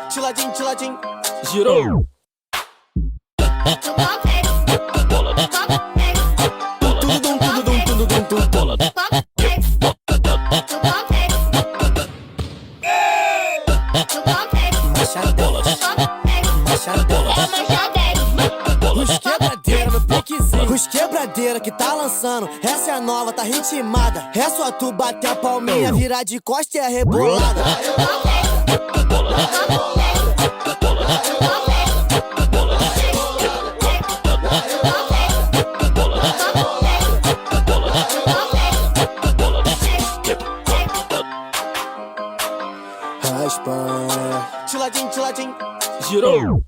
Tiladinho, tiladinho. Girou. Os quebradeira que tá lançando, essa é a nova, tá ritmada. É só tu bater a palminha, virar de costa e é rebolada. Raspa. Tiladinho, tiladinho. Girou.